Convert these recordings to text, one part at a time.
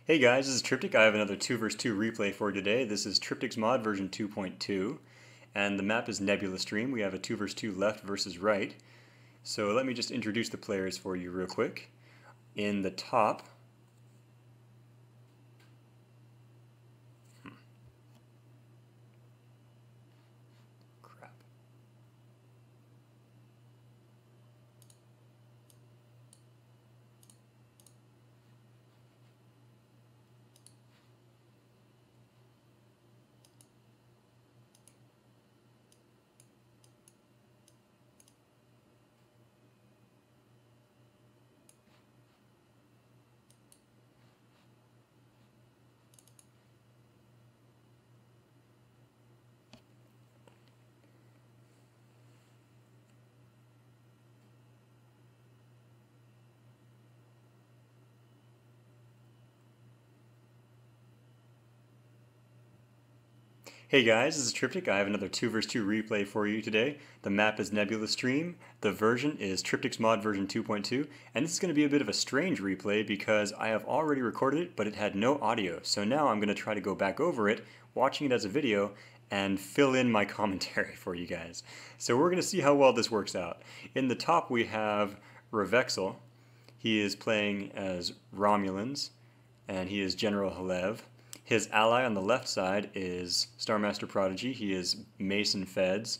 Hey guys, this is Tryptic. I have another 2 vs 2 replay for today. This is Tryptic's mod version 2.2, and the map is Nebula Stream. We have a 2 vs 2 left versus right. So let me just introduce the players for you real quick. In the top, crap. Hey guys, this is Tryptic. I have another 2 vs 2 replay for you today. The map is Nebula Stream. The version is Tryptic's mod version 2.2, and this is going to be a bit of a strange replay because I have already recorded it, but it had no audio. So now I'm going to try to go back over it, watching it as a video, and fill in my commentary for you guys. So we're going to see how well this works out. In the top we have Revexel. He is playing as Romulans, and he is General Halev. His ally on the left side is Starmaster Prodigy. He is Mason Feds.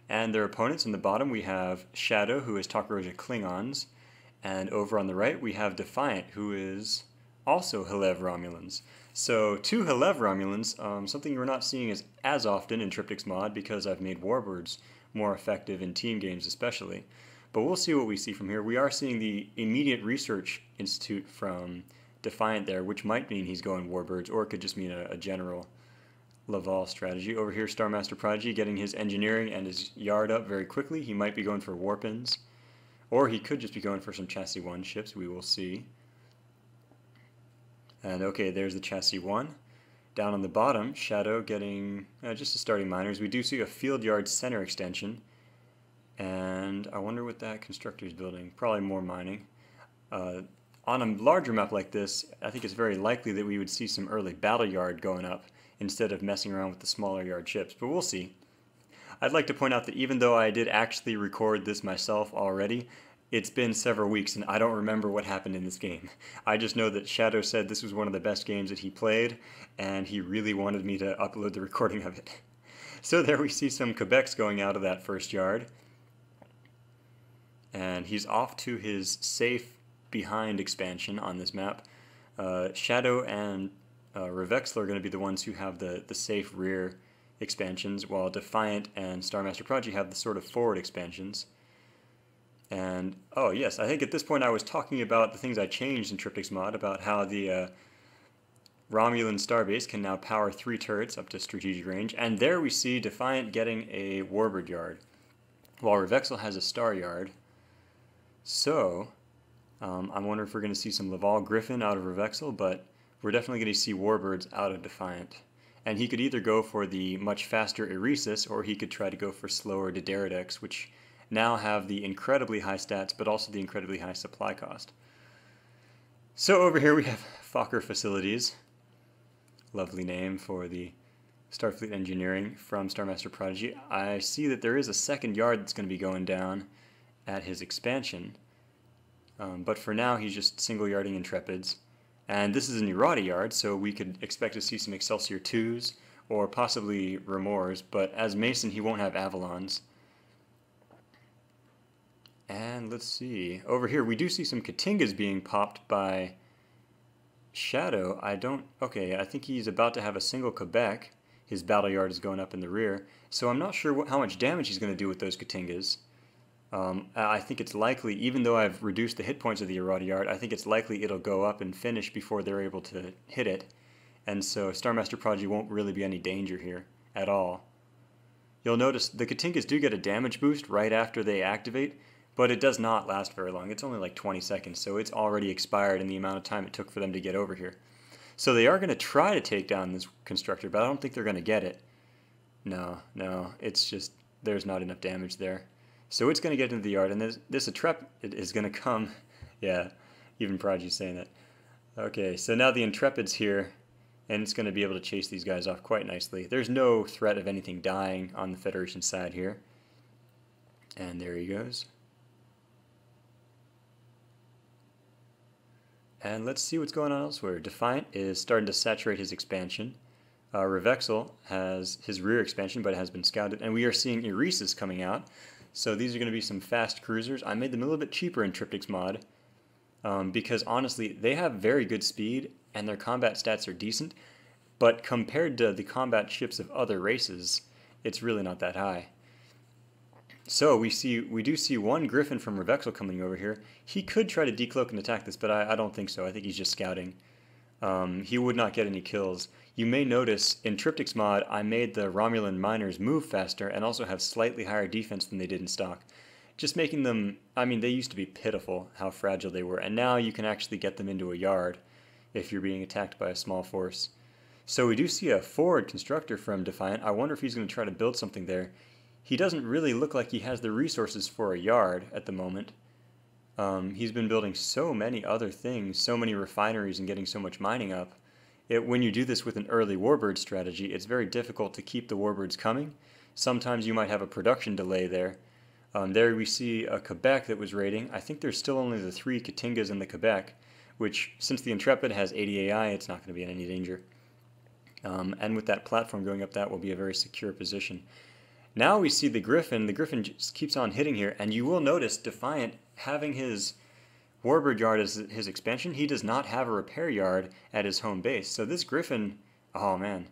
And their opponents in the bottom we have Shadow, who is Takroja Klingons. And over on the right we have Defiant, who is also Halev Romulans. So two Halev Romulans, something we're not seeing as often in Tryptic's mod because I've made Warbirds more effective in team games especially. But we'll see what we see from here. We are seeing the Immediate Research Institute from Defiant there, which might mean he's going Warbirds, or it could just mean a general Laval strategy. Over here, Starmaster Prodigy getting his engineering and his yard up very quickly. He might be going for warpins, or he could just be going for some Chassis 1 ships. We will see. And okay, there's the Chassis 1. Down on the bottom, Shadow getting just a starting miners. We do see a field yard center extension, and I wonder what that constructor is building. Probably more mining. On a larger map like this, I think it's very likely that we would see some early battle yard going up instead of messing around with the smaller yard ships, but we'll see. I'd like to point out that even though I did actually record this myself already, it's been several weeks and I don't remember what happened in this game. I just know that Shadow said this was one of the best games that he played, and he really wanted me to upload the recording of it. So there we see some Quebecs going out of that first yard, and he's off to his safe behind expansion on this map. Shadow and Revexel are going to be the ones who have the safe rear expansions, while Defiant and Starmaster Prodigy have the sort of forward expansions. And, oh yes, I think at this point I was talking about the things I changed in Tryptic's mod, about how the Romulan starbase can now power 3 turrets up to strategic range, and there we see Defiant getting a Warbird yard, while Revexel has a star yard. So I'm wondering if we're going to see some Laval Griffin out of Revexel, but we're definitely going to see Warbirds out of Defiant. And he could either go for the much faster Eresis, or he could try to go for slower Dideridex, which now have the incredibly high stats, but also the incredibly high supply cost. So over here we have Fokker Facilities. Lovely name for the Starfleet Engineering from Starmaster Prodigy. I see that there is a second yard that's going to be going down at his expansion. But for now, he's just single yarding Intrepids. And this is an Errata yard, so we could expect to see some Excelsior 2s, or possibly Remors, but as Mason, he won't have Avalons. And let's see, over here, we do see some Katingas being popped by Shadow. Okay, I think he's about to have a single Quebec. His battle yard is going up in the rear, so I'm not sure how much damage he's going to do with those Katingas. I think it's likely, even though I've reduced the hit points of the Errata yard, I think it's likely it'll go up and finish before they're able to hit it. And so Starmaster Prodigy won't really be any danger here at all. You'll notice the Katingas do get a damage boost right after they activate, but it does not last very long. It's only like 20 seconds, so it's already expired in the amount of time it took for them to get over here. So they are going to try to take down this constructor, but I don't think they're going to get it. No, it's just there's not enough damage there. So it's going to get into the yard, and this Intrepid is going to come. Yeah, even Prodigy's saying that. Okay, so now the Intrepid's here, and it's going to be able to chase these guys off quite nicely. There's no threat of anything dying on the Federation side here. And there he goes. And let's see what's going on elsewhere. Defiant is starting to saturate his expansion. Revexel has his rear expansion, but it has been scouted. And we are seeing Eresis coming out. So these are going to be some fast cruisers. I made them a little bit cheaper in Tryptic's mod. Because honestly, they have very good speed, and their combat stats are decent. But compared to the combat ships of other races, it's really not that high. So we do see one Griffin from Revexel coming over here. He could try to decloak and attack this, but I don't think so. I think he's just scouting. He would not get any kills. You may notice in Tryptic's mod, I made the Romulan miners move faster and also have slightly higher defense than they did in stock. Just making them, I mean, they used to be pitiful how fragile they were, and now you can actually get them into a yard if you're being attacked by a small force. So we do see a forward constructor from Defiant. I wonder if he's going to try to build something there. He doesn't really look like he has the resources for a yard at the moment. He's been building so many other things, so many refineries and getting so much mining up. When you do this with an early warbird strategy, it's very difficult to keep the warbirds coming. Sometimes you might have a production delay there. There we see a Quebec that was raiding. I think there's still only the 3 Katingas in the Quebec, which since the Intrepid has 80 AI, it's not going to be in any danger. And with that platform going up, that will be a very secure position. Now we see the Griffin. The Griffin just keeps on hitting here, and you will notice Defiant having his warbird yard as his expansion. He does not have a repair yard at his home base. So this Griffin, oh man,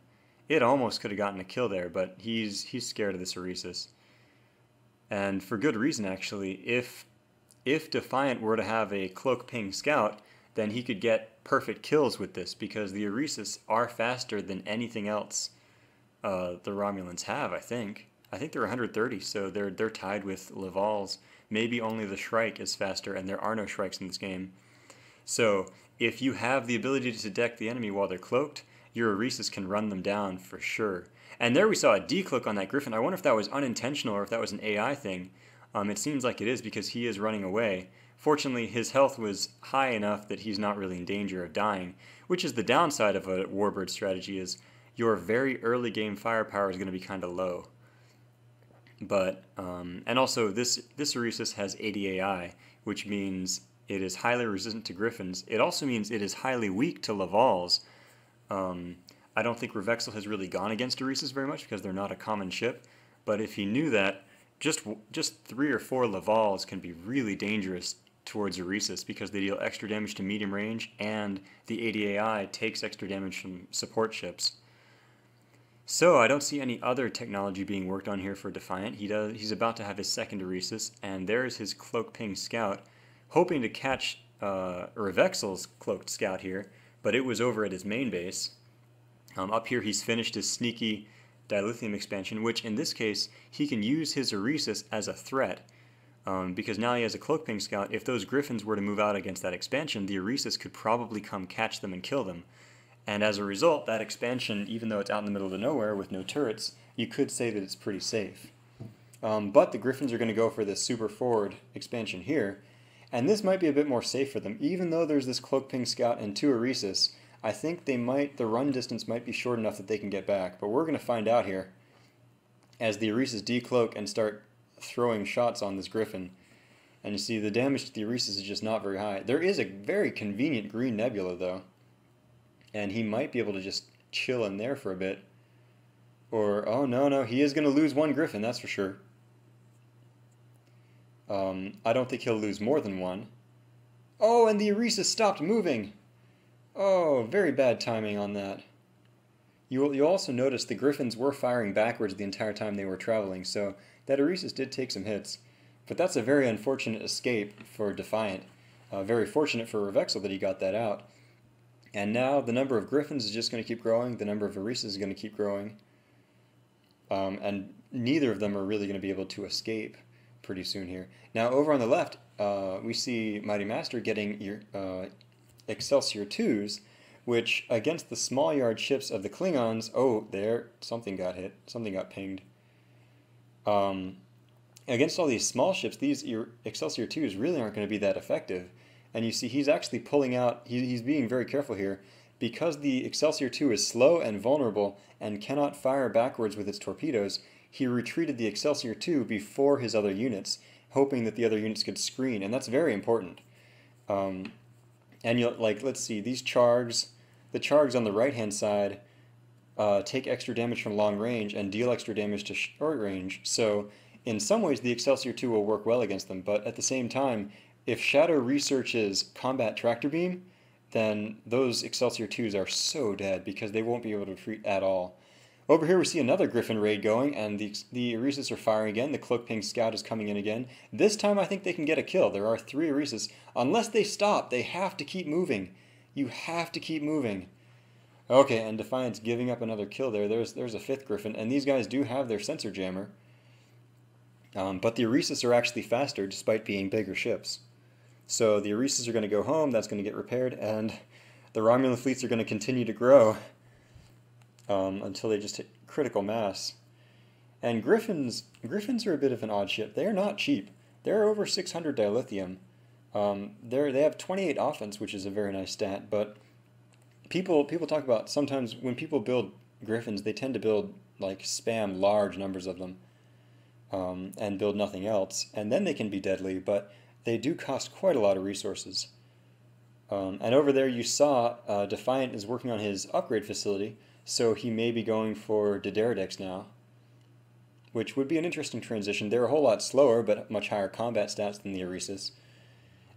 it almost could have gotten a kill there, but he's scared of this Eresis. And for good reason, actually. If Defiant were to have a Cloak Ping Scout, then he could get perfect kills with this, because the Eresis are faster than anything else the Romulans have, I think. I think they're 130, so they're tied with Laval's. Maybe only the Shrike is faster, and there are no Shrikes in this game. So if you have the ability to deck the enemy while they're cloaked, your Eresis can run them down for sure. And there we saw a decloak on that Griffin. I wonder if that was unintentional or if that was an AI thing. It seems like it is, because he is running away. Fortunately, his health was high enough that he's not really in danger of dying, which is the downside of a warbird strategy, is your very early game firepower is going to be kind of low. But, and also this Eresis has 80 AI, which means it is highly resistant to Griffins. It also means it is highly weak to Laval's. I don't think Revexel has really gone against Eresis very much because they're not a common ship, but if he knew that, just 3 or 4 Laval's can be really dangerous towards Eresis because they deal extra damage to medium range, and the 80 AI takes extra damage from support ships. So I don't see any other technology being worked on here for Defiant. He's about to have his second Eresis, and there's his Cloak Ping Scout, hoping to catch Revexel's Cloaked Scout here, but it was over at his main base. Up here he's finished his sneaky dilithium expansion, which in this case he can use his Eresis as a threat, because now he has a Cloak Ping Scout. If those Griffins were to move out against that expansion, the Eresis could probably come catch them and kill them. And as a result, that expansion, even though it's out in the middle of the nowhere with no turrets, you could say that it's pretty safe. But the Griffins are going to go for this super forward expansion here, and this might be a bit more safe for them. Even though there's this Cloak Ping Scout and 2 Eresis, I think the run distance might be short enough that they can get back. But we're going to find out here as the Eresis decloak and start throwing shots on this Griffin. And you see the damage to the Eresis is just not very high. There is a very convenient green nebula, though. And he might be able to just chill in there for a bit. Or, oh no, he is going to lose 1 Griffin, that's for sure. I don't think he'll lose more than 1. Oh, and the Eresis stopped moving! Oh, very bad timing on that. You'll also notice the Griffins were firing backwards the entire time they were traveling, so that Eresis did take some hits. But that's a very unfortunate escape for Defiant. Very fortunate for Revexel that he got that out. And now the number of Griffins is just going to keep growing, the number of Eresis is going to keep growing. And neither of them are really going to be able to escape pretty soon here. Now over on the left, we see Mighty Master getting Excelsior 2s, which against the small yard ships of the Klingons, oh, there, something got hit, something got pinged. Against all these small ships, these Excelsior 2s really aren't going to be that effective. And you see he's actually pulling out, he's being very careful here. Because the Excelsior II is slow and vulnerable and cannot fire backwards with its torpedoes, he retreated the Excelsior II before his other units, hoping that the other units could screen, and that's very important. And you'll, like, let's see, these chargs, the chargs on the right-hand side take extra damage from long range and deal extra damage to short range, so in some ways the Excelsior II will work well against them, but at the same time, if Shadow researches Combat Tractor Beam, then those Excelsior IIs are so dead because they won't be able to retreat at all. Over here we see another Griffin raid going, and the Eresis are firing again. The Cloak Ping Scout is coming in again. This time I think they can get a kill. There are 3 Eresis. Unless they stop, they have to keep moving. You have to keep moving. Okay, and Defiant's giving up another kill there. There's a 5th Griffin, and these guys do have their sensor jammer. But the Eresis are actually faster despite being bigger ships. So the Eresis are going to go home, that's going to get repaired, and the Romulan fleets are going to continue to grow until they just hit critical mass. And Griffins are a bit of an odd ship. They are not cheap. They're over 600 dilithium. They have 28 offense, which is a very nice stat, but people talk about sometimes when people build Griffins, they tend to build, like, spam large numbers of them and build nothing else, and then they can be deadly, but they do cost quite a lot of resources. And over there you saw Defiant is working on his upgrade facility, so he may be going for Dideridex now, which would be an interesting transition. They're a whole lot slower, but much higher combat stats than the Eresis.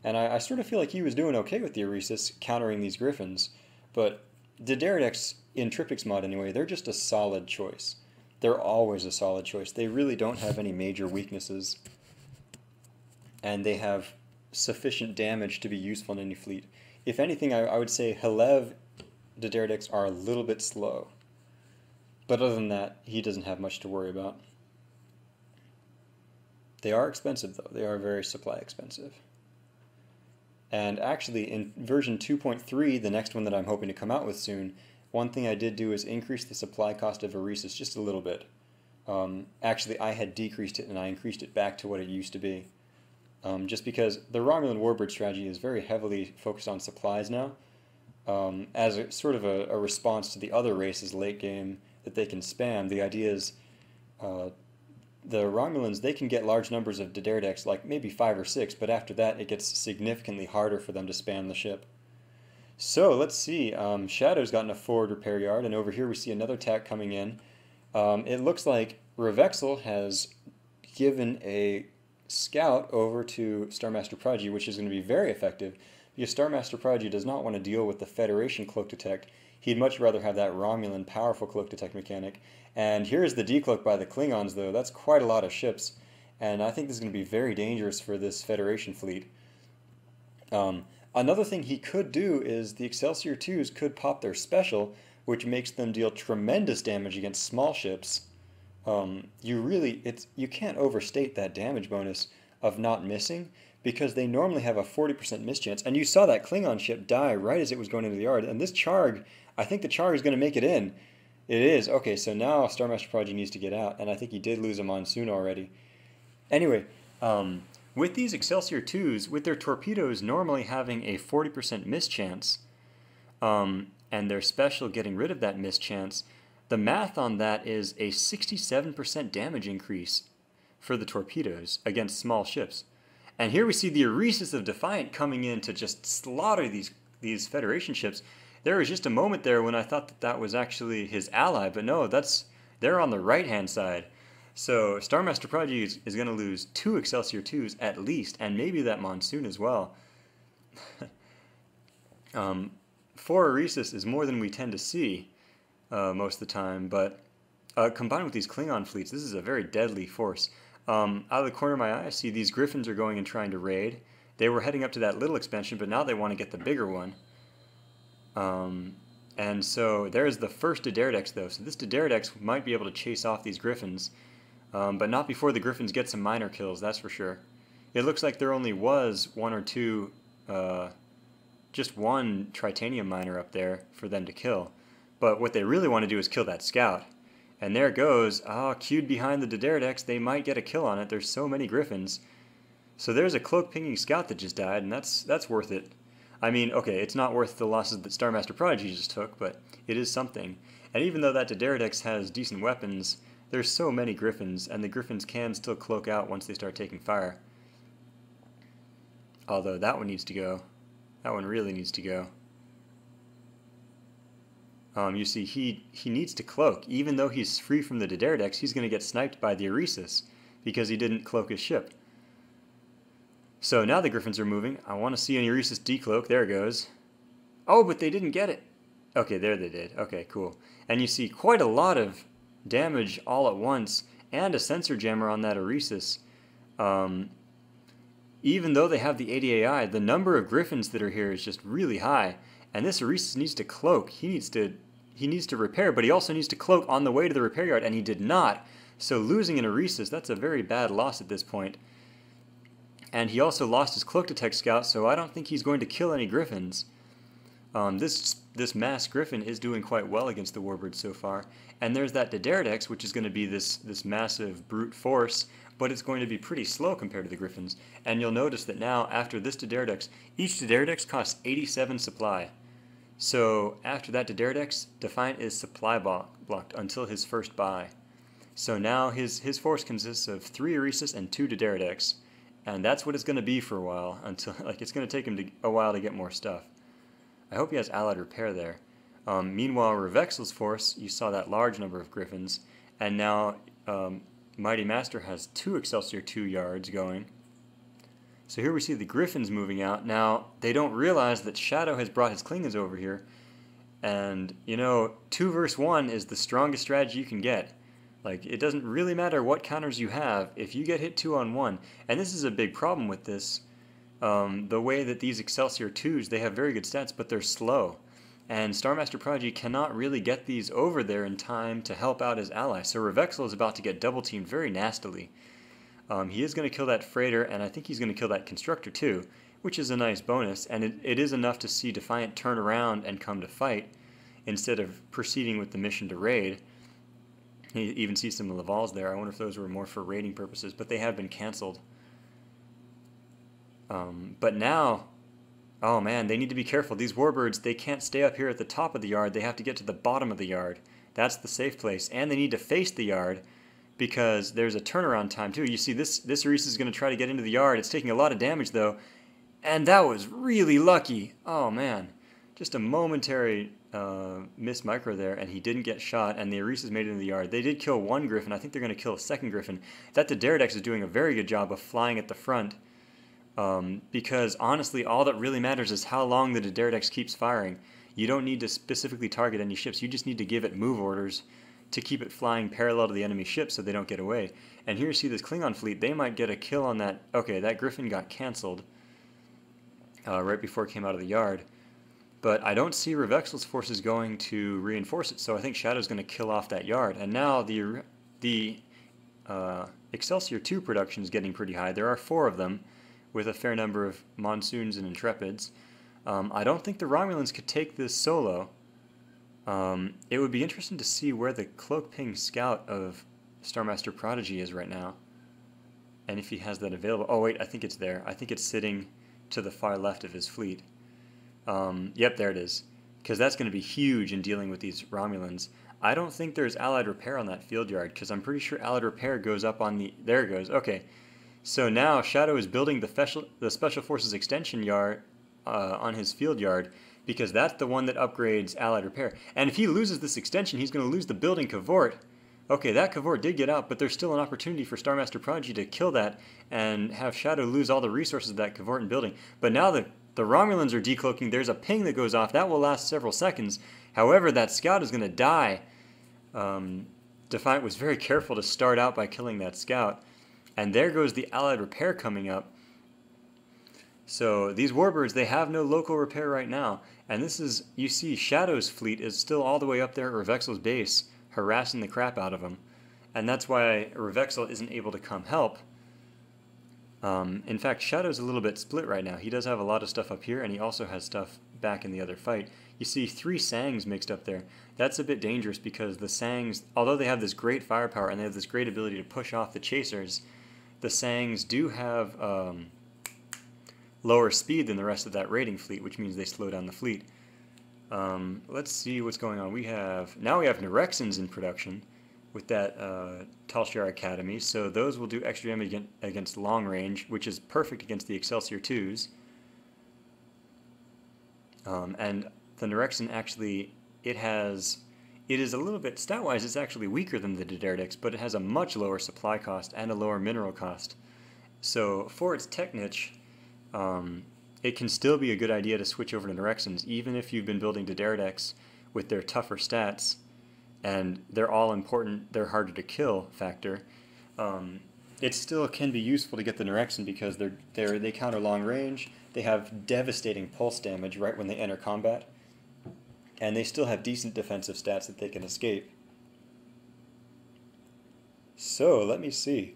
And I sort of feel like he was doing okay with the Eresis, countering these Griffins, but Dideridex, in Tryptic's mod anyway, they're just a solid choice. They're always a solid choice. They really don't have any major weaknesses, and they have sufficient damage to be useful in any fleet. If anything, I would say Helev Dideridex are a little bit slow. But other than that, he doesn't have much to worry about. They are expensive, though. They are very supply expensive. And actually, in version 2.3, the next one that I'm hoping to come out with soon, one thing I did do is increase the supply cost of Eresis just a little bit. Actually, I had decreased it, and I increased it back to what it used to be. Just because the Romulan Warbird strategy is very heavily focused on supplies now, as a sort of a response to the other races late game that they can spam. The idea is the Romulans, they can get large numbers of Dideridex, like maybe 5 or 6, but after that it gets significantly harder for them to spam the ship. So let's see, Shadow's gotten a forward repair yard, and over here we see another attack coming in. It looks like Revexel has given a scout over to Starmaster Prodigy, which is going to be very effective, because Starmaster Prodigy does not want to deal with the Federation Cloak Detect. He'd much rather have that Romulan powerful Cloak Detect mechanic. And here's the decloak by the Klingons, though. That's quite a lot of ships, and I think this is going to be very dangerous for this Federation fleet. Another thing he could do is the Excelsior IIs could pop their special, which makes them deal tremendous damage against small ships. You can't overstate that damage bonus of not missing, because they normally have a 40% miss chance. And you saw that Klingon ship die right as it was going into the yard. And this Charg, I think the Charg is going to make it in. It is. Okay, so now Starmaster Prodigy needs to get out, and I think he did lose a Monsoon already. Anyway, with these Excelsior IIs, with their torpedoes normally having a 40% miss chance, and their special getting rid of that miss chance, the math on that is a 67% damage increase for the torpedoes against small ships. And here we see the Eresis of Defiant coming in to just slaughter these Federation ships. There was just a moment there when I thought that that was actually his ally, but no, they're on the right-hand side. So Starmaster Prodigy is going to lose 2 Excelsior IIs at least, and maybe that Monsoon as well. 4 Eresis is more than we tend to see most of the time, but combined with these Klingon fleets, this is a very deadly force. Out of the corner of my eye, I see these Griffins are going and trying to raid. They were heading up to that little expansion, but now they want to get the bigger one. And so there's the first Dideridex, though. So this Dideridex might be able to chase off these Griffins, but not before the Griffins get some minor kills, that's for sure. It looks like there only was 1 or 2, just 1 Tritanium miner up there for them to kill. But what they really want to do is kill that scout. And there it goes. Queued behind the Dideridex. They might get a kill on it. There's so many Griffins. So there's a cloak pinging scout that just died, and that's worth it. I mean, okay, it's not worth the losses that Star Master Prodigy just took, but it is something. And even though that Daenerys has decent weapons, there's so many Griffins, and the Griffins can still cloak out once they start taking fire. Although that one needs to go. That one really needs to go. You see, he needs to cloak. Even though he's free from the Daenerys, he's going to get sniped by the Eresis because he didn't cloak his ship. So now the Griffins are moving. I want to see an Eresis decloak. There it goes. Oh, but they didn't get it. Okay, there they did. Okay, cool. And you see quite a lot of damage all at once and a sensor jammer on that Eresis. Even though they have the ADAI, the number of Griffins that are here is just really high. And this Eresis needs to cloak. He needs to repair, but he also needs to cloak on the way to the repair yard, and he did not. So losing an Eresis, that's a very bad loss at this point. And he also lost his cloak detect scout, so I don't think he's going to kill any Griffins. This mass Griffin is doing quite well against the Warbirds so far. And there's that Daenerys, which is going to be this massive brute force, but it's going to be pretty slow compared to the Griffins. And you'll notice that now, after this Daenerys, each Daenerys costs 87 supply. So after that Daenerys, Defiant is supply blocked until his first buy. So now his force consists of 3 Eresis and 2 Daenerys. And that's what it's going to be for a while, until it's going to take him a while to get more stuff. I hope he has allied repair there. Meanwhile, Revexel's force, you saw that large number of Griffins, and now Mighty Master has 2 Excelsior 2 yards going. So here we see the Griffins moving out. Now, they don't realize that Shadow has brought his Klingons over here, and, you know, 2 versus 1 is the strongest strategy you can get. Like, it doesn't really matter what counters you have if you get hit 2-on-1. And this is a big problem with this. The way that these Excelsior 2s, they have very good stats, but they're slow. And Star Master Prodigy cannot really get these over there in time to help out his ally. So Revexel is about to get double-teamed very nastily. He is going to kill that freighter, and I think he's going to kill that constructor too, which is a nice bonus. And it is enough to see Defiant turn around and come to fight, instead of proceeding with the mission to raid. You even see some of Laval's there. I wonder if those were more for raiding purposes, but they have been canceled. But now, oh man, they need to be careful. These Warbirds, they can't stay up here at the top of the yard. They have to get to the bottom of the yard. That's the safe place. And they need to face the yard because there's a turnaround time too. You see, this Eresis is going to try to get into the yard. It's taking a lot of damage though. And that was really lucky. Oh man, just a momentary missed micro there, and he didn't get shot, and the Eresis made it into the yard. They did kill 1 Griffin. I think they're going to kill a 2nd Griffin. That Daenerys is doing a very good job of flying at the front, because honestly, all that really matters is how long the Daenerys keeps firing. You don't need to specifically target any ships. You just need to give it move orders to keep it flying parallel to the enemy ship so they don't get away. And here you see this Klingon fleet. They might get a kill on that. Okay, that Griffin got canceled right before it came out of the yard. But I don't see Revexel's forces going to reinforce it, so I think Shadow's going to kill off that yard. And now the Excelsior 2 production is getting pretty high. There are 4 of them, with a fair number of Monsoons and Intrepids. I don't think the Romulans could take this solo. It would be interesting to see where the Cloak Ping Scout of Star Master Prodigy is right now, and if he has that available. Oh wait, I think it's there. I think it's sitting to the far left of his fleet. Yep, there it is. Because that's going to be huge in dealing with these Romulans. I don't think there's Allied Repair on that field yard, because I'm pretty sure Allied Repair goes up on the... There it goes. Okay. So now Shadow is building the Special Forces Extension yard on his field yard, because that's the one that upgrades Allied Repair. And if he loses this extension, he's going to lose the building Cavort. Okay, that Cavort did get out, but there's still an opportunity for Star Master Prodigy to kill that and have Shadow lose all the resources of that Cavort and building. But now that the Romulans are decloaking, there's a ping that goes off. That will last several seconds. However, that scout is going to die. Defiant was very careful to start out by killing that scout. And there goes the Allied Repair coming up. So these Warbirds, they have no local repair right now. And this is, you see, Shadow's fleet is still all the way up there at Revexel's base, harassing the crap out of him. And that's why Revexel isn't able to come help. In fact, Shadow's a little bit split right now. He does have a lot of stuff up here, and he also has stuff back in the other fight. You see 3 Sangs mixed up there. That's a bit dangerous because the Sangs, although they have this great firepower and they have this great ability to push off the chasers, the Sangs do have lower speed than the rest of that raiding fleet, which means they slow down the fleet. Let's see what's going on. Now we have Narexans in production with that Tal Shiar Academy, so those will do extra damage against long range, which is perfect against the Excelsior 2s. And the Narexan actually, it is a little bit, stat-wise, it's actually weaker than the Daredix, but it has a much lower supply cost and a lower mineral cost. So for its tech niche, it can still be a good idea to switch over to Narexans, even if you've been building Daredix with their tougher stats, and they're all important, they're harder to kill factor. It still can be useful to get the Narexan because they counter long range, they have devastating pulse damage right when they enter combat, and they still have decent defensive stats that they can escape. So, let me see.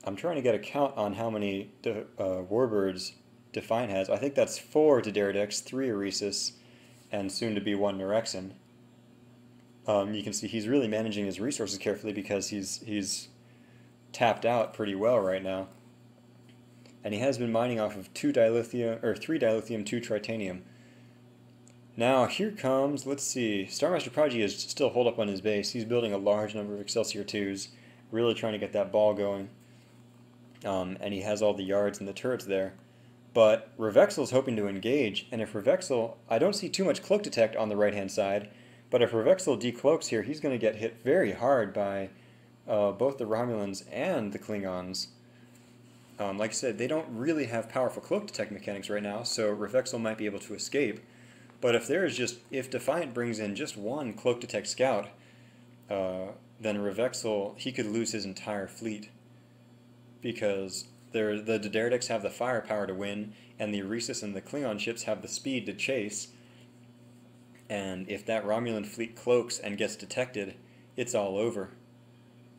I'm trying to get a count on how many Warbirds Define has. I think that's 4 to Daredix, 3 Oresis, and soon to be 1 Narexan. You can see he's really managing his resources carefully because he's tapped out pretty well right now. And he has been mining off of 3 dilithium, 2 tritanium. Now here comes, let's see, Starmaster Prodigy is still holed up on his base. He's building a large number of Excelsior 2s, really trying to get that ball going. And he has all the yards and the turrets there. But Revexel's hoping to engage, and if Revexel, I don't see too much cloak detect on the right-hand side, but if Revexel decloaks here, he's going to get hit very hard by both the Romulans and the Klingons. Like I said, they don't really have powerful cloak detect mechanics right now, so Revexel might be able to escape. But if Defiant brings in just 1 cloak detect scout, then Revexel, he could lose his entire fleet. Because the Daredix have the firepower to win, and the Oresis and the Klingon ships have the speed to chase. And if that Romulan fleet cloaks and gets detected, it's all over.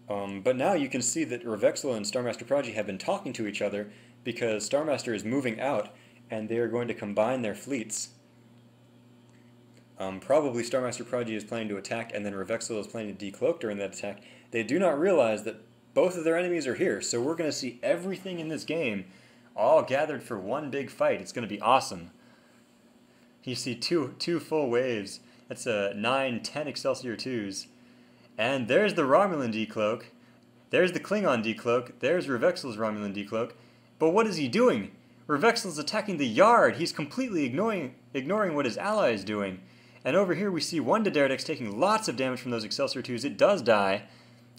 But now you can see that Revexel and Starmaster Prodigy have been talking to each other because Starmaster is moving out and they are going to combine their fleets. Probably Starmaster Prodigy is planning to attack and then Revexel is planning to decloak during that attack. They do not realize that both of their enemies are here, so we're going to see everything in this game all gathered for one big fight. It's going to be awesome. You see two full waves. That's 9, 10 Excelsior 2s. And there's the Romulan decloak, there's the Klingon decloak, there's Revexel's Romulan decloak. But what is he doing? Revexel's attacking the yard. He's completely ignoring what his ally is doing. And over here we see 1 Daredix taking lots of damage from those Excelsior 2s. It does die.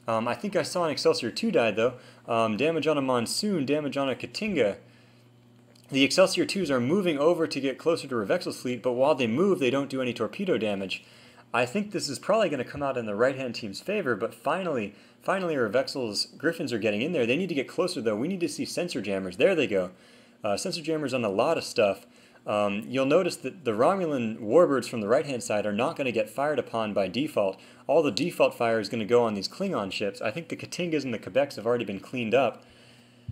I think I saw an Excelsior 2 die though. Damage on a Monsoon, damage on a Katinga. The Excelsior 2s are moving over to get closer to Revexel's fleet, but while they move, they don't do any torpedo damage. I think this is probably going to come out in the right-hand team's favor, but finally Revexel's Griffins are getting in there. They need to get closer, though. We need to see sensor jammers. There they go. Sensor jammers on a lot of stuff. You'll notice that the Romulan warbirds from the right-hand side are not going to get fired upon by default. All the default fire is going to go on these Klingon ships. I think the Katingas and the Quebecs have already been cleaned up,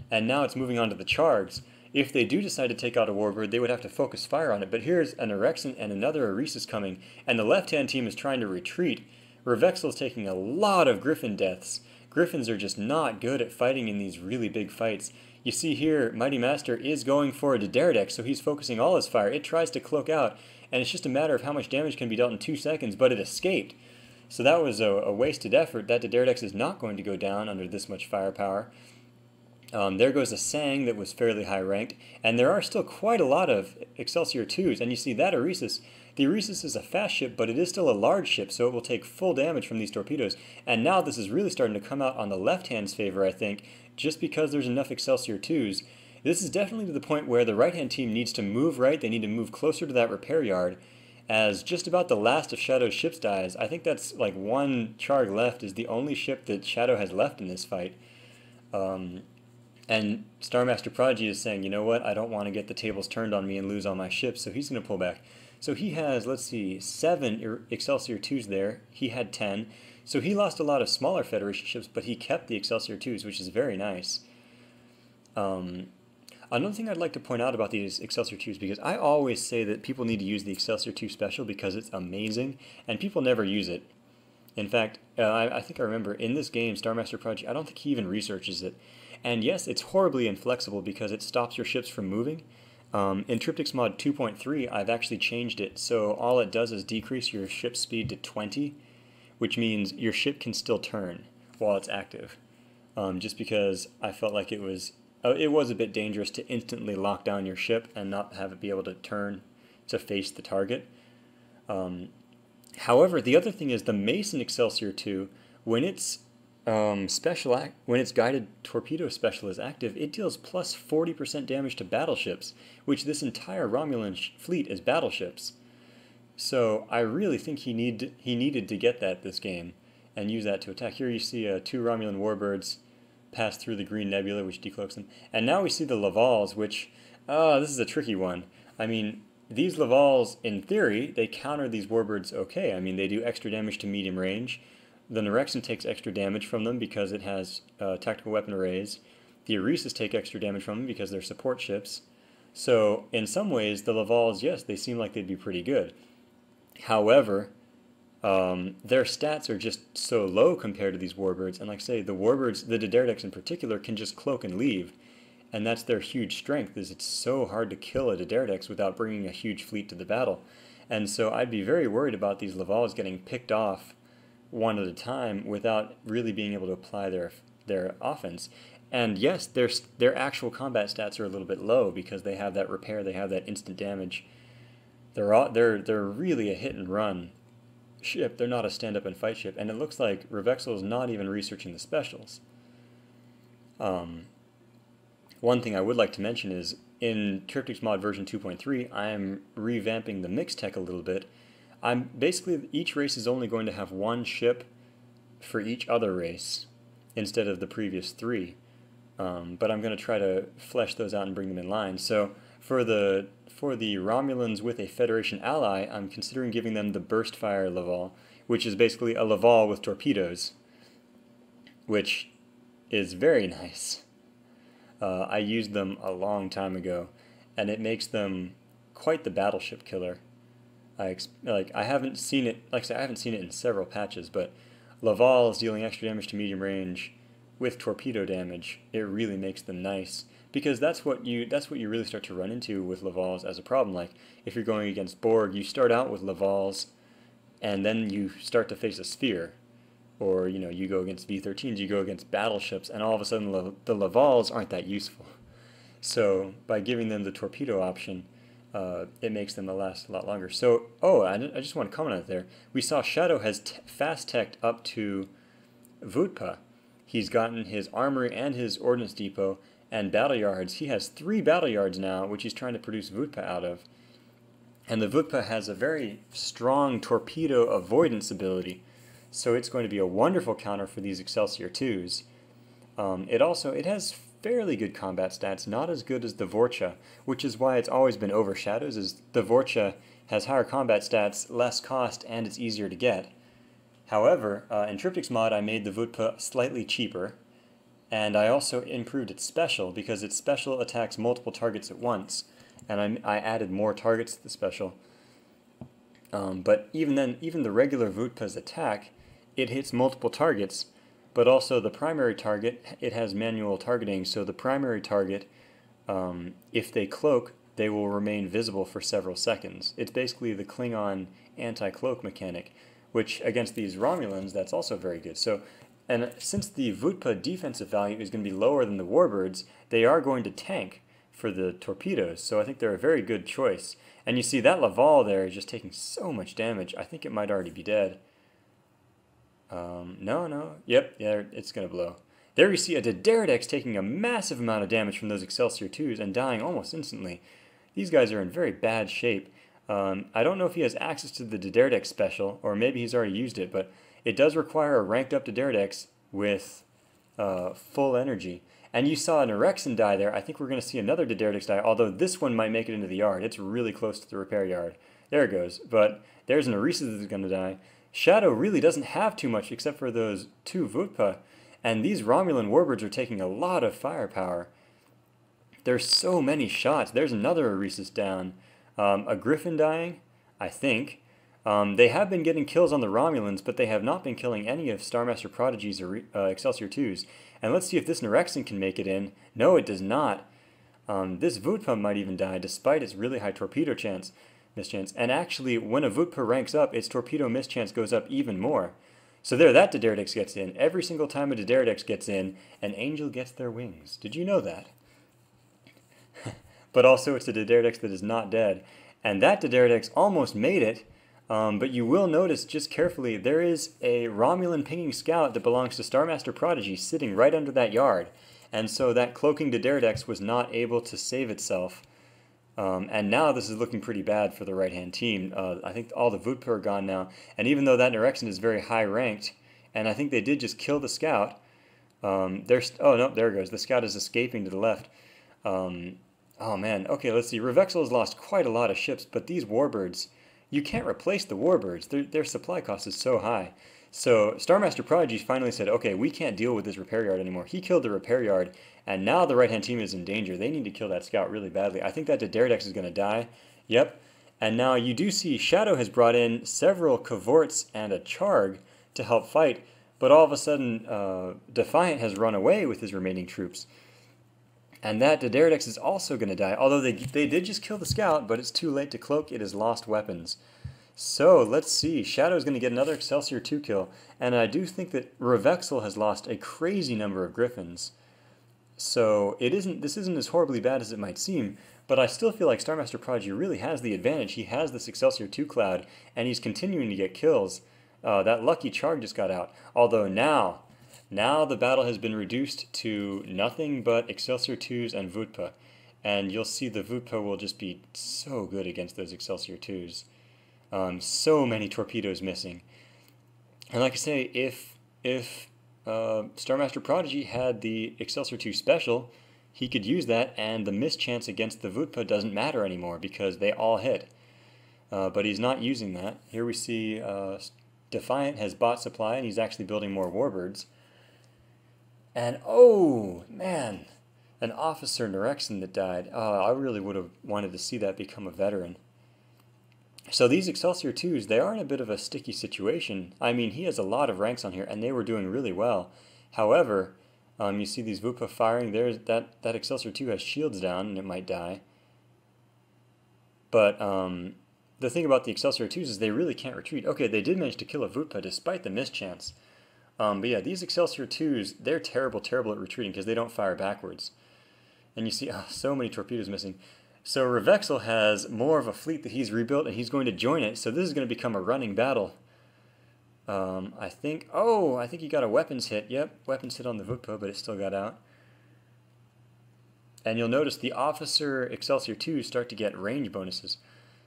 and now it's moving on to the Chargs. If they do decide to take out a warbird, they would have to focus fire on it. But here's an Orexan and another Oresis coming, and the left-hand team is trying to retreat. Revexel is taking a lot of Griffin deaths. Griffins are just not good at fighting in these really big fights. You see here, Mighty Master is going for a Daredix, so he's focusing all his fire. It tries to cloak out, and it's just a matter of how much damage can be dealt in 2 seconds, but it escaped. So that was a wasted effort. That Daredix is not going to go down under this much firepower. There goes a Sang that was fairly high ranked, and there are still quite a lot of Excelsior 2s, and you see that Oresis, the Oresis is a fast ship, but it is still a large ship, so it will take full damage from these torpedoes, and now this is really starting to come out on the left-hand's favor, I think, just because there's enough Excelsior 2s. This is definitely to the point where the right-hand team needs to move right, they need to move closer to that repair yard, as just about the last of Shadow's ships dies. I think that's like 1 Charg left is the only ship that Shadow has left in this fight. And Starmaster Prodigy is saying, you know what, I don't want to get the tables turned on me and lose all my ships, so he's going to pull back. So he has, let's see, 7 Excelsior 2s there. He had 10. So he lost a lot of smaller Federation ships, but he kept the Excelsior 2s, which is very nice. Another thing I'd like to point out about these Excelsior 2s, because I always say that people need to use the Excelsior 2 special because it's amazing, and people never use it. In fact, I think I remember in this game, Star Master Project, I don't think he even researches it. And yes, it's horribly inflexible because it stops your ships from moving. In Tryptic's mod 2.3, I've actually changed it, so all it does is decrease your ship speed to 20, which means your ship can still turn while it's active. Just because I felt like it was a bit dangerous to instantly lock down your ship and not have it be able to turn to face the target. However, the other thing is the Mason Excelsior 2, when its when its guided torpedo special is active, it deals plus 40% damage to battleships, which this entire Romulan fleet is battleships. So I really think he needed to get that this game and use that to attack. Here you see 2 Romulan warbirds pass through the green nebula, which decloaks them. And now we see the Lavals, which, this is a tricky one. I mean, these Lavals, in theory, they counter these warbirds okay. I mean, they do extra damage to medium range. The Norexan takes extra damage from them because it has tactical weapon arrays. The Eresis take extra damage from them because they're support ships. So, in some ways, the Lavals, yes, they seem like they'd be pretty good. However, their stats are just so low compared to these warbirds, and like I say, the warbirds, the Dideridex in particular, can just cloak and leave, and that's their huge strength, is it's so hard to kill a Dideridex without bringing a huge fleet to the battle. And so I'd be very worried about these Lavals getting picked off one at a time without really being able to apply their offense. And yes, their actual combat stats are a little bit low because they have that repair, they have that instant damage. They're really a hit and run ship. They're not a stand up and fight ship, and it looks like Revexel is not even researching the specials. One thing I would like to mention is in Tryptic's mod version 2.3, I am revamping the mix tech a little bit. Basically, each race is only going to have 1 ship for each other race instead of the previous 3. But I'm going to try to flesh those out and bring them in line. So for the Romulans with a Federation ally, I'm considering giving them the Burst Fire Laval, which is basically a Laval with torpedoes, which is very nice. I used them a long time ago, and it makes them quite the battleship killer. I haven't seen it. Like I said, I haven't seen it in several patches, but Laval's dealing extra damage to medium range with torpedo damage. It really makes them nice because that's what you really start to run into with Lavals as a problem. Like if you're going against Borg, you start out with Lavals, and then you start to face a sphere, or you go against V-13s, you go against battleships, and all of a sudden the Lavals aren't that useful. So by giving them the torpedo option, it makes them last a lot longer. So, I just want to comment on it there. We saw Shadow has fast-teched up to Vutpa. He's gotten his armory and his ordnance depot and battle yards. He has 3 battle yards now, which he's trying to produce Vutpa out of. And the Vutpa has a very strong torpedo avoidance ability, so it's going to be a wonderful counter for these Excelsior 2s. It has fairly good combat stats, not as good as the Vorcha, which is why it's always been overshadowed, is the Vorcha has higher combat stats, less cost, and it's easier to get. However, in Tryptic's mod I made the Vutpa slightly cheaper, and I also improved its special, because its special attacks multiple targets at once, and I added more targets to the special. But even then, even the regular Vutpa's attack, it hits multiple targets, but also the primary target, it has manual targeting, so the primary target, if they cloak, they will remain visible for several seconds. It's basically the Klingon anti-cloak mechanic, which against these Romulans, that's also very good. So, and since the Vutpa defensive value is going to be lower than the Warbirds, they are going to tank for the torpedoes, so I think they're a very good choice. And you see that Laval there is just taking so much damage, I think it might already be dead. Yep, yeah, it's going to blow. There you see a Dideridex taking a massive amount of damage from those Excelsior 2s and dying almost instantly. These guys are in very bad shape. I don't know if he has access to the Dideridex special, or maybe he's already used it, but it does require a ranked up Dideridex with full energy. And you saw an Orexan die there. I think we're going to see another Dideridex die, although this one might make it into the yard. It's really close to the repair yard. There it goes. But there's an Eresis that's going to die. Shadow really doesn't have too much except for those 2 Vutpa, and these Romulan Warbirds are taking a lot of firepower. There's so many shots. There's another Eresis down. A Griffin dying, I think. They have been getting kills on the Romulans, but they have not been killing any of Star Master Prodigy's or Excelsior 2s. And let's see if this Nyrexen can make it in. No, it does not. This Vutpa might even die, despite its really high torpedo mischance. And actually, when a Vutpa ranks up, its torpedo mischance goes up even more. So there, that Diderdex gets in. Every single time a Diderdex gets in, an angel gets their wings. Did you know that? But also, it's a Diderdex that is not dead. And that Diderdex almost made it. But you will notice, just carefully, there is a Romulan pinging scout that belongs to Star Master Prodigy sitting right under that yard. And so that cloaking Diderdex was not able to save itself. And now this is looking pretty bad for the right-hand team. I think all the Vutpa are gone now. And even though that Nyrexen is very high-ranked, and I think they did just kill the scout, oh, no, there it goes. The scout is escaping to the left. Oh, man. Okay, let's see. Revexel has lost quite a lot of ships, but these warbirds... You can't replace the warbirds. Their supply cost is so high. So Star Master Prodigy finally said, okay, we can't deal with this repair yard anymore. He killed the repair yard, and now the right-hand team is in danger. They need to kill that scout really badly. I think that Diderdex is going to die. Yep. And now you do see Shadow has brought in several Cavorts and a Charg to help fight, but all of a sudden Defiant has run away with his remaining troops. And that Diderdex is also going to die, although they did just kill the scout, but it's too late to cloak. It has lost weapons. So let's see. Shadow's going to get another Excelsior 2 kill, and I do think that Revexel has lost a crazy number of Griffins. So this isn't as horribly bad as it might seem, but I still feel like Star Master Prodigy really has the advantage. He has this Excelsior 2 cloud, and he's continuing to get kills. That lucky Charg just got out, although now the battle has been reduced to nothing but Excelsior 2s and Vutpa. And you'll see the Vutpa will just be so good against those Excelsior 2s. So many torpedoes missing. And like I say, if Star Master Prodigy had the Excelsior 2 special, he could use that, and the mischance against the Vutpa doesn't matter anymore because they all hit. But he's not using that. Here we see Defiant has bought supply, and he's actually building more warbirds. And, oh, man, an officer Nyrexen that died. I really would have wanted to see that become a veteran. So these Excelsior 2s, they are in a bit of a sticky situation. I mean, he has a lot of ranks on here, and they were doing really well. However, you see these Vutpa firing. There's that Excelsior 2 has shields down, and it might die. But the thing about the Excelsior 2s is they really can't retreat. Okay, they did manage to kill a Vutpa despite the mischance. But yeah, these Excelsior 2s, they're terrible at retreating because they don't fire backwards. And you see, so many torpedoes missing. So Revexel has more of a fleet that he's rebuilt, and he's going to join it. So this is going to become a running battle. I think he got a weapons hit. Yep, weapons hit on the Vutpa, but it still got out. And you'll notice the officer Excelsior 2s start to get range bonuses.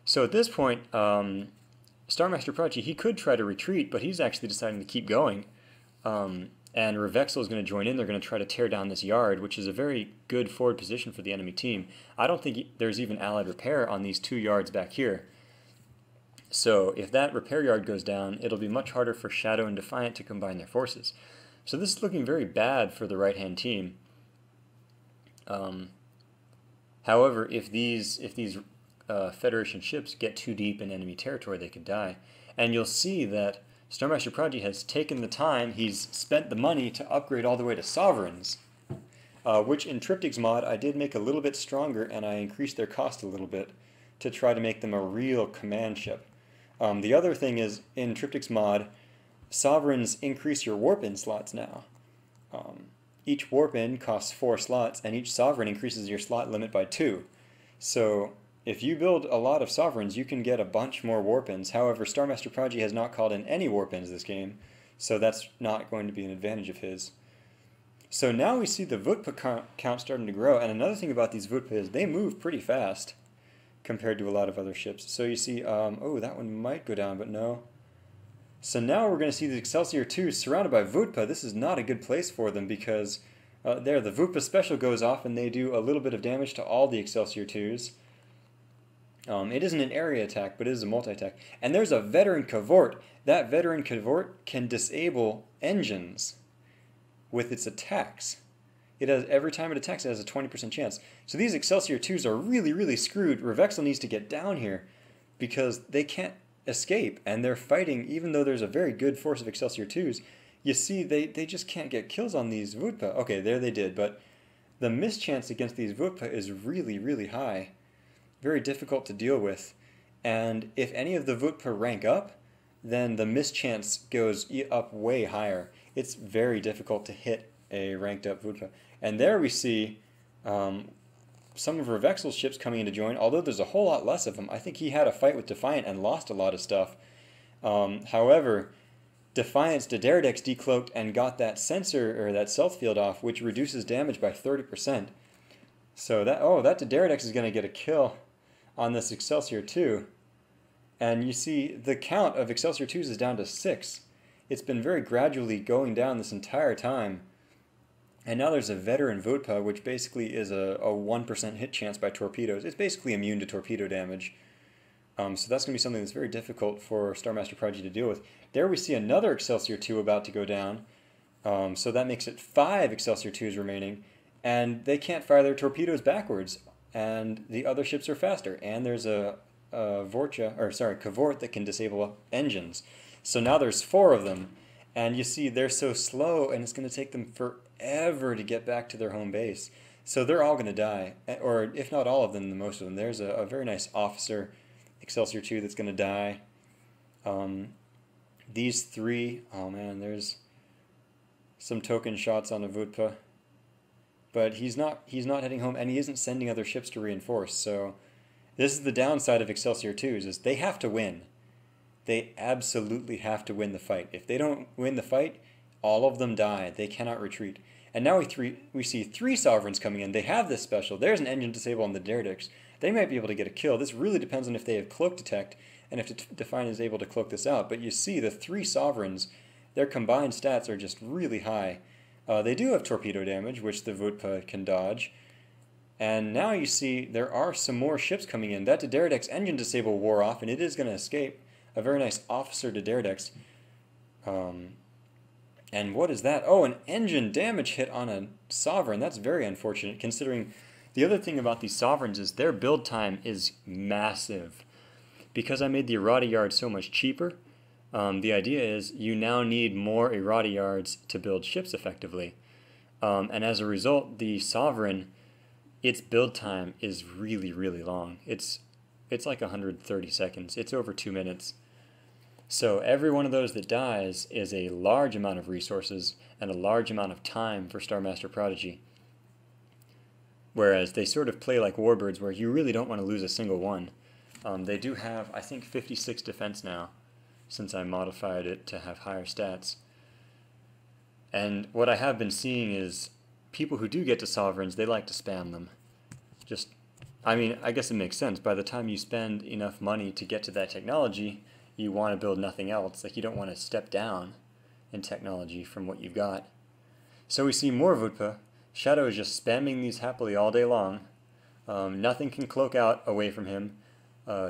So at this point, Star Master Prodigy, he could try to retreat, but he's actually deciding to keep going. And Revexel is going to join in. They're going to try to tear down this yard, which is a very good forward position for the enemy team. I don't think there's even allied repair on these 2 yards back here. So if that repair yard goes down, it'll be much harder for Shadow and Defiant to combine their forces. So this is looking very bad for the right-hand team. However, if these Federation ships get too deep in enemy territory, they could die. And you'll see that Star Master Prodigy has taken the time, he's spent the money to upgrade all the way to Sovereigns, which in Tryptic's mod I did make a little bit stronger, and I increased their cost a little bit to try to make them a real command ship. The other thing is, in Tryptic's mod, Sovereigns increase your warp-in slots now. Each warp-in costs 4 slots, and each Sovereign increases your slot limit by 2. So if you build a lot of Sovereigns, you can get a bunch more warp-ins. However, Star Master Prodigy has not called in any warp-ins this game, so that's not going to be an advantage of his. So now we see the Vutpa count starting to grow, and another thing about these Vutpa is they move pretty fast compared to a lot of other ships. So you see, oh, that one might go down, but no. So now we're going to see the Excelsior 2 surrounded by Vutpa. This is not a good place for them because there, the Vutpa special goes off, and they do a little bit of damage to all the Excelsior 2s. It isn't an area attack, but it is a multi-attack. And there's a veteran Cavort. That veteran Cavort can disable engines with its attacks. It has, every time it attacks, it has a 20% chance. So these Excelsior 2s are really, really screwed. Revexel needs to get down here because they can't escape, and they're fighting even though there's a very good force of Excelsior 2s. You see, they just can't get kills on these Vutpa. Okay, there they did, but the mischance against these Vutpa is really, really high. Very difficult to deal with. And if any of the Vutpa rank up, then the mischance goes up way higher. It's very difficult to hit a ranked up Vutpa. And there we see some of Revexel's ships coming in to join, although there's a whole lot less of them. I think he had a fight with Defiant and lost a lot of stuff. However, Defiant's Dideridex decloaked and got that sensor, or that stealth field off, which reduces damage by 30%. So that Dideridex is going to get a kill on this Excelsior 2. And you see the count of Excelsior 2s is down to 6. It's been very gradually going down this entire time. And now there's a veteran Vutpa, which basically is a 1% hit chance by torpedoes. It's basically immune to torpedo damage. So that's going to be something that's very difficult for Star Master Prodigy to deal with. There we see another Excelsior 2 about to go down. So that makes it 5 Excelsior 2s remaining. And they can't fire their torpedoes backwards. And the other ships are faster. And there's a Cavort that can disable engines. So now there's 4 of them. And you see they're so slow, and it's going to take them forever to get back to their home base. So they're all going to die. Or if not all of them, then most of them. There's a very nice officer Excelsior 2 that's going to die. These 3, oh man, there's some token shots on the Vutpa. But he's not heading home, and he isn't sending other ships to reinforce. So this is the downside of Excelsior 2s, is they have to win. They absolutely have to win the fight. If they don't win the fight, all of them die. They cannot retreat. And now we see 3 Sovereigns coming in. They have this special. There's an engine disable on the Dideridex. They might be able to get a kill. This really depends on if they have Cloak Detect and if Defiant is able to cloak this out. But you see the 3 Sovereigns, their combined stats are just really high. They do have torpedo damage, which the Vutpa can dodge. And now you see there are some more ships coming in. That Dideridex engine disable wore off, and it is going to escape. A very nice officer Dideridex. And what is that? Oh, an engine damage hit on a Sovereign. That's very unfortunate, considering the other thing about these Sovereigns is their build time is massive. Because I made the errata yard so much cheaper, the idea is you now need more errata yards to build ships effectively. And as a result, the Sovereign, its build time is really, really long. It's like 130 seconds. It's over 2 minutes. So every one of those that dies is a large amount of resources and a large amount of time for Star Master Prodigy. Whereas they sort of play like Warbirds, where you really don't want to lose a single one. They do have, I think, 56 defense now, since I modified it to have higher stats. And what I have been seeing is people who do get to Sovereigns, they like to spam them. I mean, I guess it makes sense. By the time you spend enough money to get to that technology, you want to build nothing else. Like, you don't want to step down in technology from what you've got. So we see more Vutpa. Shadow is just spamming these happily all day long. Nothing can cloak out away from him.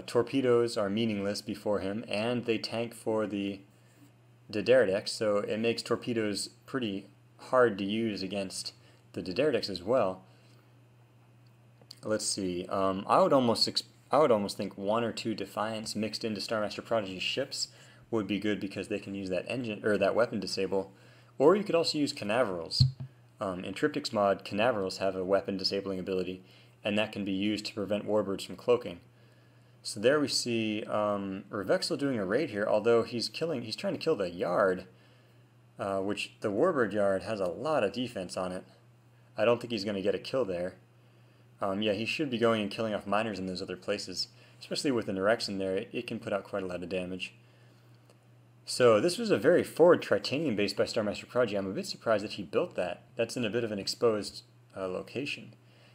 Torpedoes are meaningless before him, and they tank for the Dideridex, so it makes torpedoes pretty hard to use against the Dideridex as well. Let's see. I would almost think 1 or 2 Defiants mixed into Star Master Prodigy's ships would be good, because they can use that engine or that weapon disable. Or you could also use Canaverals. In Tryptic's mod, Canaverals have a weapon disabling ability, and that can be used to prevent Warbirds from cloaking. So there we see Revexel doing a raid here, although he's trying to kill the Yard, which the Warbird Yard has a lot of defense on it. I don't think he's going to get a kill there. Yeah, he should be going and killing off miners in those other places. Especially with an Erection there, it can put out quite a lot of damage. So this was a very forward Tritanium base by Star Master Prodigy. I'm a bit surprised that he built that. That's in a bit of an exposed location.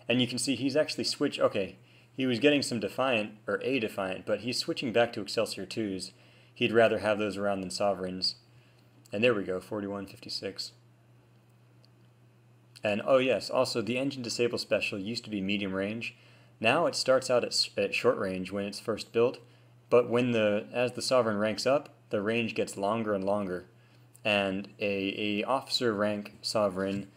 And you can see he's actually switched. Okay, he was getting some Defiant, or a Defiant, but he's switching back to Excelsior 2s. He'd rather have those around than Sovereigns. And there we go, 4156. And oh yes, also the engine disable special used to be medium range. Now it starts out at short range when it's first built, but as the Sovereign ranks up, the range gets longer and longer. And a officer rank Sovereign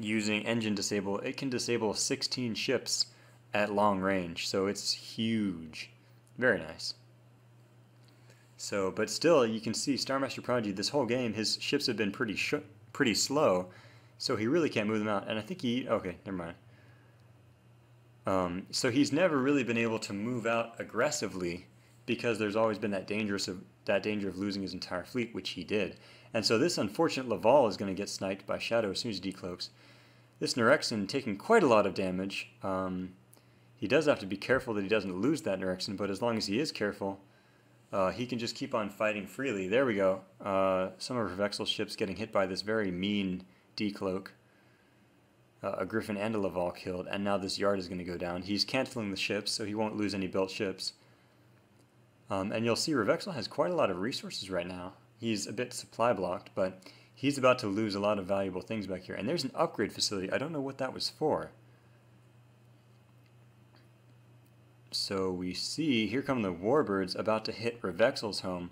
using engine disable, it can disable 16 ships at long range, so it's huge. Very nice. So, but still, you can see Star Master Prodigy, this whole game, his ships have been pretty slow, so he really can't move them out. And I think okay, never mind. So he's never really been able to move out aggressively because there's always been that danger of losing his entire fleet, which he did. And so this unfortunate Laval is going to get sniped by Shadow as soon as he decloaks. This Nurexen taking quite a lot of damage. He does have to be careful that he doesn't lose that Nurexen, but as long as he is careful, he can just keep on fighting freely. There we go. Some of Revexel's ships getting hit by this very mean decloak. A Griffin and a Laval killed, and now this yard is going to go down. He's canceling the ships, so he won't lose any built ships. And you'll see Revexel has quite a lot of resources right now. He's a bit supply blocked, but he's about to lose a lot of valuable things back here. And there's an upgrade facility. I don't know what that was for. So we see, here come the Warbirds about to hit Revexel's home.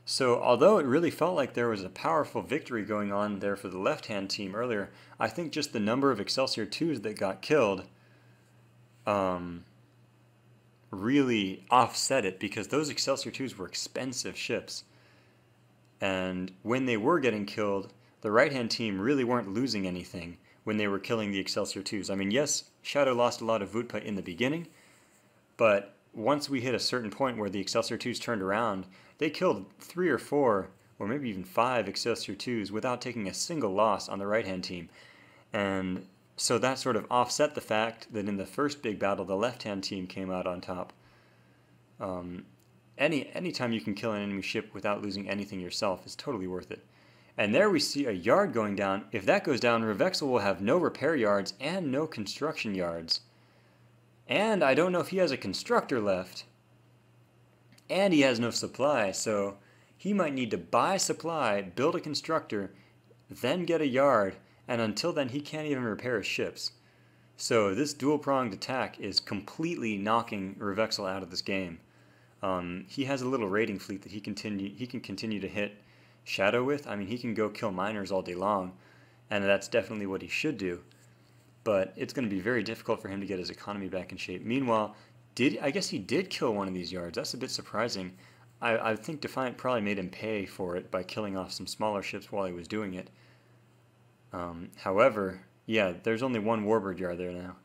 So although it really felt like there was a powerful victory going on there for the left-hand team earlier, I think just the number of Excelsior 2s that got killed really offset it, because those Excelsior 2s were expensive ships. And when they were getting killed, the right-hand team really weren't losing anything when they were killing the Excelsior 2s. I mean, yes, Shadow lost a lot of Vutpa in the beginning, but once we hit a certain point where the Excelsior 2s turned around, they killed 3 or 4, or maybe even 5 Excelsior 2s without taking a single loss on the right-hand team. And so that sort of offset the fact that in the first big battle, the left-hand team came out on top. Anytime you can kill an enemy ship without losing anything yourself is totally worth it. And there we see a yard going down. If that goes down, Revexel will have no repair yards and no construction yards. And I don't know if he has a constructor left. And he has no supply, so he might need to buy supply, build a constructor, then get a yard, and until then he can't even repair his ships. So this dual-pronged attack is completely knocking Revexel out of this game. He has a little raiding fleet that he can continue to hit Shadow with. I mean, he can go kill miners all day long, and that's definitely what he should do. But it's going to be very difficult for him to get his economy back in shape. Meanwhile, I guess he did kill one of these yards. That's a bit surprising. I think Defiant probably made him pay for it by killing off some smaller ships while he was doing it. However, yeah, there's only one Warbird yard there now.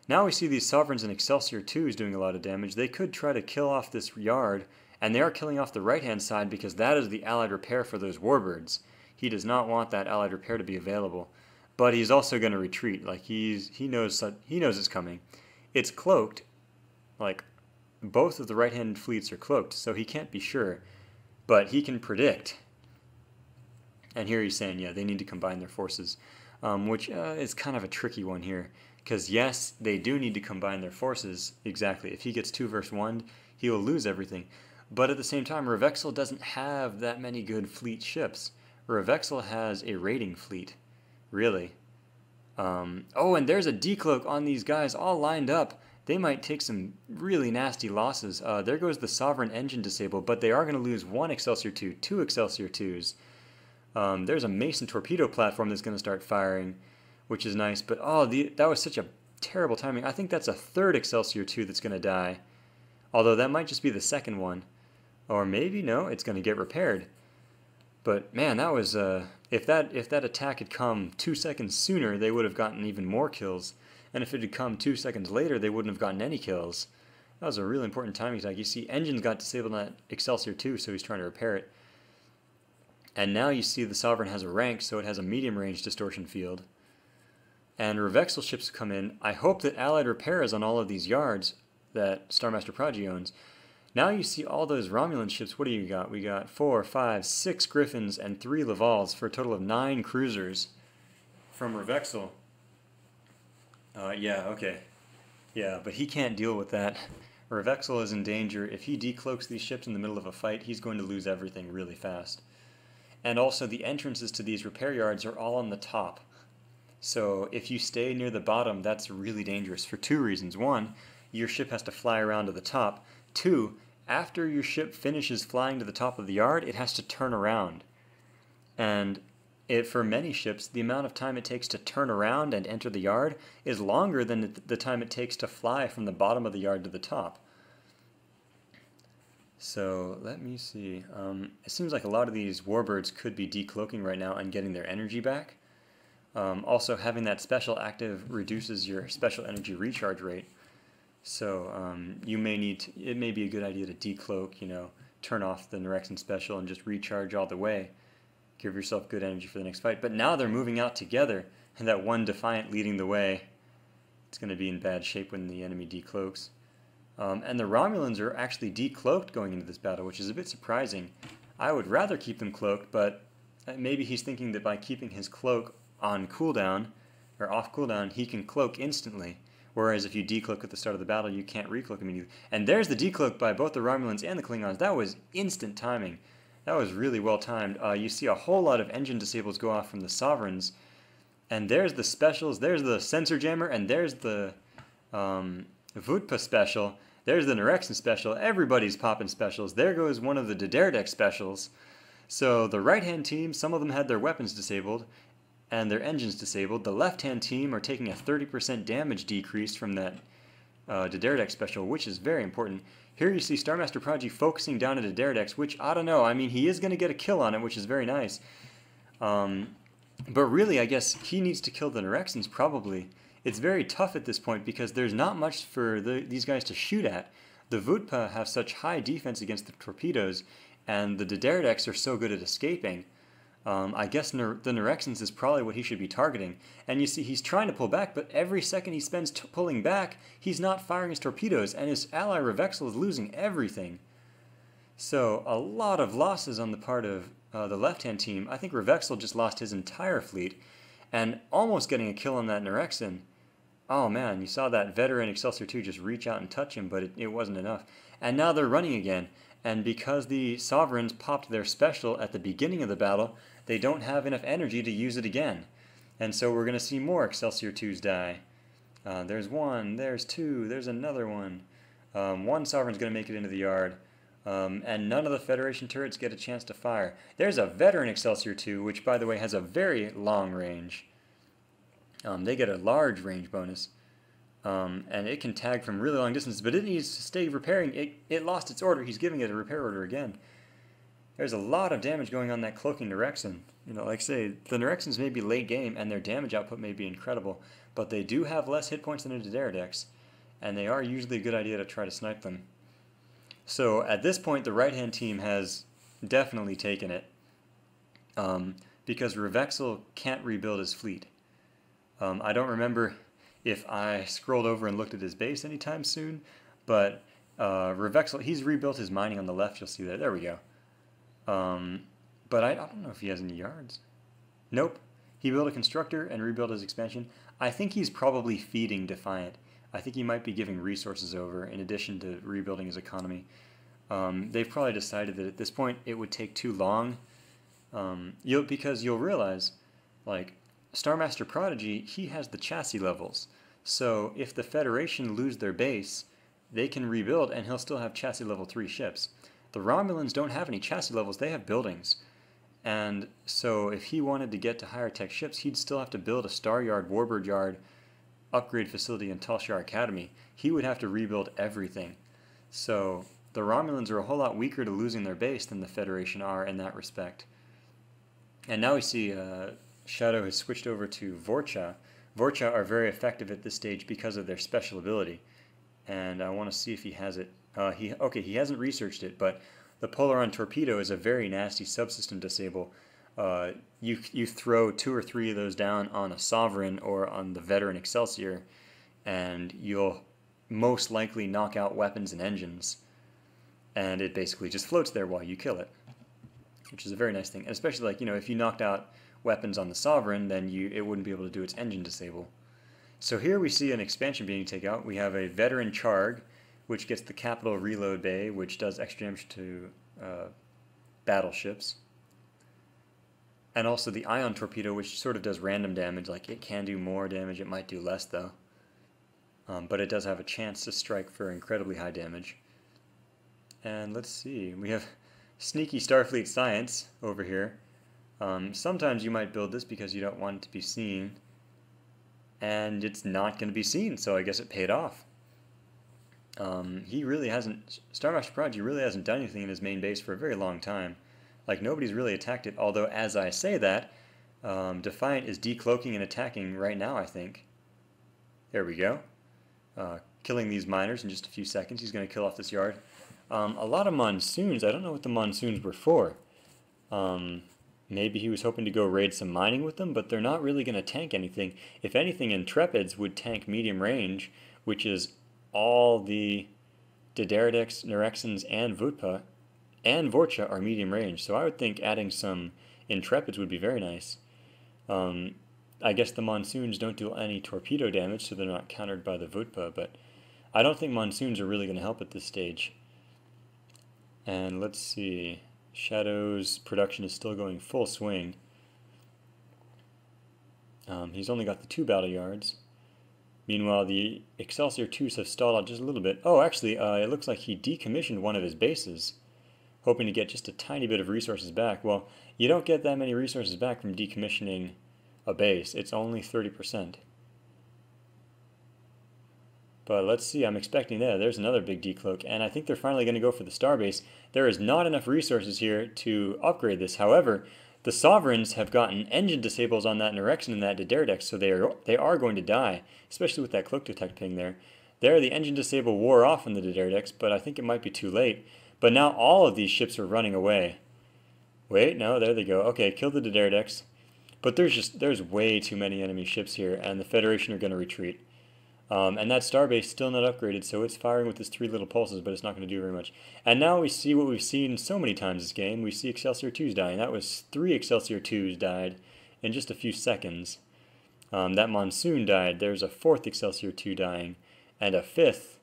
Now we see these Sovereigns and Excelsior 2s doing a lot of damage. They could try to kill off this yard, and they are killing off the right-hand side because that is the allied repair for those Warbirds. He does not want that allied repair to be available. But he's also going to retreat. Like he knows it's coming. It's cloaked. Like both of the right-hand fleets are cloaked, so he can't be sure, but he can predict. And here he's saying, yeah, they need to combine their forces, which is kind of a tricky one here, because yes, they do need to combine their forces. Exactly. If he gets 2 versus 1, he will lose everything. But at the same time, Revexel doesn't have that many good fleet ships. Revexel has a raiding fleet. Really. Oh, and there's a decloak on these guys all lined up. They might take some really nasty losses. There goes the Sovereign engine disabled, but they are going to lose 1 Excelsior 2, 2 Excelsior 2s. There's a Mason torpedo platform that's going to start firing, which is nice. But oh, that was such a terrible timing. I think that's a 3rd Excelsior 2 that's going to die. Although that might just be the 2nd one. Or maybe, no, it's going to get repaired. But man, that was if that attack had come 2 seconds sooner, they would have gotten even more kills. And if it had come 2 seconds later, they wouldn't have gotten any kills. That was a really important timing attack. You see, engines got disabled on that Excelsior 2, so he's trying to repair it. And now you see the Sovereign has a rank, so it has a medium-range distortion field. And Revexel ships come in. I hope that Allied repair is on all of these yards that Star Master Prodigy owns. Now you see all those Romulan ships. What do you got? We got 4, 5, 6 Griffins and 3 Lavals for a total of 9 cruisers from Revexel. Yeah, okay. Yeah, but he can't deal with that. Revexel is in danger. If he decloaks these ships in the middle of a fight, he's going to lose everything really fast. And also the entrances to these repair yards are all on the top. So if you stay near the bottom, that's really dangerous for 2 reasons. 1, your ship has to fly around to the top. 2, after your ship finishes flying to the top of the yard, it has to turn around. And for many ships, the amount of time it takes to turn around and enter the yard is longer than the time it takes to fly from the bottom of the yard to the top. So let me see. It seems like a lot of these warbirds could be decloaking right now and getting their energy back. Also, having that special active reduces your special energy recharge rate. So you may need to, it may be a good idea to decloak, you know, turn off the Nyrexen special and just recharge all the way. Give yourself good energy for the next fight. But now they're moving out together, and that one Defiant leading the way, it's going to be in bad shape when the enemy decloaks. And the Romulans are actually decloaked going into this battle, which is a bit surprising. I would rather keep them cloaked, but maybe he's thinking that by keeping his cloak on cooldown, or off cooldown, he can cloak instantly. Whereas if you decloak at the start of the battle, you can't recloak immediately. And there's the decloak by both the Romulans and the Klingons. That was instant timing. That was really well timed. You see a whole lot of engine disables go off from the Sovereigns. And there's the specials, there's the Sensor Jammer, and there's the Vutpa special. There's the Nyrexen special. Everybody's popping specials. There goes one of the Dederdek specials. So the right-hand team, some of them had their weapons disabled and their engines disabled. The left-hand team are taking a 30% damage decrease from that Dederdek special, which is very important. Here you see Star Master Prodigy focusing down at Dederdeks, which, I don't know, I mean, he is going to get a kill on it, which is very nice. But really, I guess he needs to kill the Nyrexens, probably. It's very tough at this point because there's not much for these guys to shoot at. The Vutpa have such high defense against the torpedoes, and the Dederdeks are so good at escaping. I guess the Nyrexens is probably what he should be targeting. And you see, he's trying to pull back, but every second he spends pulling back, he's not firing his torpedoes, and his ally Revexel is losing everything. So, a lot of losses on the part of the left-hand team. I think Revexel just lost his entire fleet, and almost getting a kill on that Nyrexen. Oh man, you saw that veteran Excelsior 2 just reach out and touch him, but it wasn't enough. And now they're running again, and because the Sovereigns popped their special at the beginning of the battle, they don't have enough energy to use it again. And so we're going to see more Excelsior 2s die. There's one, there's two, there's another one. One Sovereign's going to make it into the yard. And none of the Federation turrets get a chance to fire. There's a veteran Excelsior 2, which by the way has a very long range. They get a large range bonus. And it can tag from really long distances, but it needs to stay repairing. It lost its order. He's giving it a repair order again. There's a lot of damage going on that cloaking Nyrexen. You know, like I say, the Nyrexens may be late game, and their damage output may be incredible, but they do have less hit points than the Dederdeks, and they are usually a good idea to try to snipe them. So at this point, the right-hand team has definitely taken it, because Revexel can't rebuild his fleet. I don't remember if I scrolled over and looked at his base anytime soon, but Revexel, he's rebuilt his mining on the left, you'll see that. There we go. But I don't know if he has any yards. Nope. He built a constructor and rebuilt his expansion. I think he's probably feeding Defiant. I think he might be giving resources over in addition to rebuilding his economy. They've probably decided that at this point it would take too long. Because you'll realize, like, Star Master Prodigy, he has the chassis levels. So if the Federation lose their base, they can rebuild and he'll still have chassis level 3 ships. The Romulans don't have any chassis levels, they have buildings. And so if he wanted to get to higher tech ships, he'd still have to build a Star Yard, Warbird Yard, upgrade facility, and Talshar Academy. He would have to rebuild everything. So the Romulans are a whole lot weaker to losing their base than the Federation are in that respect. And now we see Shadow has switched over to Vorcha. Vorcha are very effective at this stage because of their special ability. And I want to see if he has it. He hasn't researched it, but the Polaron Torpedo is a very nasty subsystem disable. You throw 2 or 3 of those down on a Sovereign or on the veteran Excelsior, and you'll most likely knock out weapons and engines. And it basically just floats there while you kill it, which is a very nice thing. And especially, like, you know, if you knocked out weapons on the Sovereign, then it wouldn't be able to do its engine disable. So here we see an expansion being taken out. We have a veteran Charg, which gets the Capital Reload Bay, which does extra damage to battleships. And also the Ion Torpedo, which sort of does random damage. Like, it can do more damage, it might do less, though. But it does have a chance to strike for incredibly high damage. And let's see, we have Sneaky Starfleet Science over here. Sometimes you might build this because you don't want it to be seen. And it's not going to be seen, so I guess it paid off. He really hasn't, Star Master Prodigy really hasn't done anything in his main base for a very long time. Like, nobody's really attacked it, although as I say that, Defiant is decloaking and attacking right now, I think. There we go. Killing these miners in just a few seconds. He's going to kill off this yard. A lot of monsoons. I don't know what the monsoons were for. Maybe he was hoping to go raid some mining with them, but they're not really going to tank anything. If anything, Intrepids would tank medium range, which is all the Dideredex, Nerexans, and Vutpa, and Vorcha are medium range. So I would think adding some Intrepids would be very nice. I guess the monsoons don't do any torpedo damage, so they're not countered by the Vutpa, but I don't think monsoons are really going to help at this stage. And let's see, Shadow's production is still going full swing. He's only got the 2 battle yards. Meanwhile, the Excelsior 2s have stalled out just a little bit. Oh, actually, it looks like he decommissioned one of his bases, hoping to get just a tiny bit of resources back. Well, you don't get that many resources back from decommissioning a base. It's only 30%. But let's see, I'm expecting that. There's another big decloak, and I think they're finally going to go for the starbase. There is not enough resources here to upgrade this. However, the Sovereigns have gotten engine disables on that Nerexan and that Dideredex, so they are going to die, especially with that Cloak Detect ping there. There, the engine disable wore off on the Dideredex, but I think it might be too late. But now all of these ships are running away. Wait, no, there they go. Okay, kill the Dideredex. But there's way too many enemy ships here, and the Federation are going to retreat. And that starbase still not upgraded, so it's firing with its 3 little pulses, but it's not going to do very much. And now we see what we've seen so many times this game. We see Excelsior 2s dying. That was 3 Excelsior 2s died in just a few seconds. That Monsoon died. There's a 4th Excelsior 2 dying, and a 5th.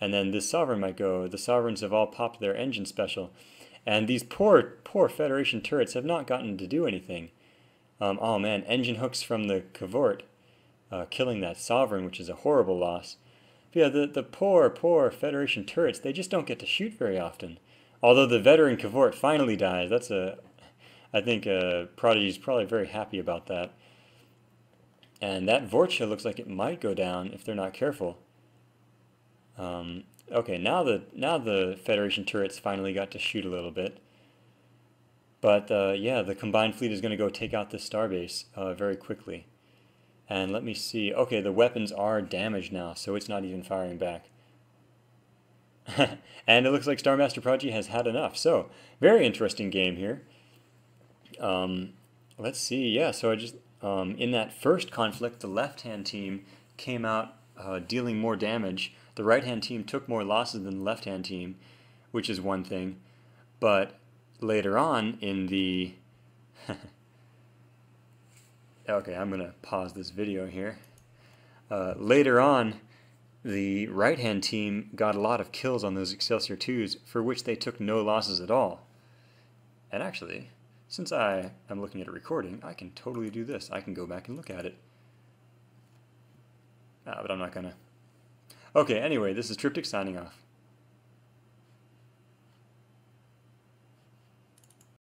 And then this Sovereign might go. The Sovereigns have all popped their engine special. And these poor Federation turrets have not gotten to do anything. Oh man, engine hooks from the Cavort. Killing that Sovereign, which is a horrible loss. But yeah, the poor Federation turrets, they just don't get to shoot very often. Although the veteran Cavort finally dies. I think Prodigy's probably very happy about that. And that Vorcha looks like it might go down if they're not careful. Okay, now the Federation turrets finally got to shoot a little bit. But yeah, the combined fleet is going to go take out this starbase very quickly. And let me see. Okay, the weapons are damaged now, so it's not even firing back. And it looks like Star Master Prodigy has had enough. So, very interesting game here. Let's see. Yeah, so I just in that first conflict, the left-hand team came out dealing more damage. The right-hand team took more losses than the left-hand team, which is one thing. But later on in the okay, I'm going to pause this video here. Later on, the right-hand team got a lot of kills on those Excelsior 2s, for which they took no losses at all. And actually, since I am looking at a recording, I can totally do this. I can go back and look at it. But I'm not going to. Okay, anyway, this is Tryptic signing off.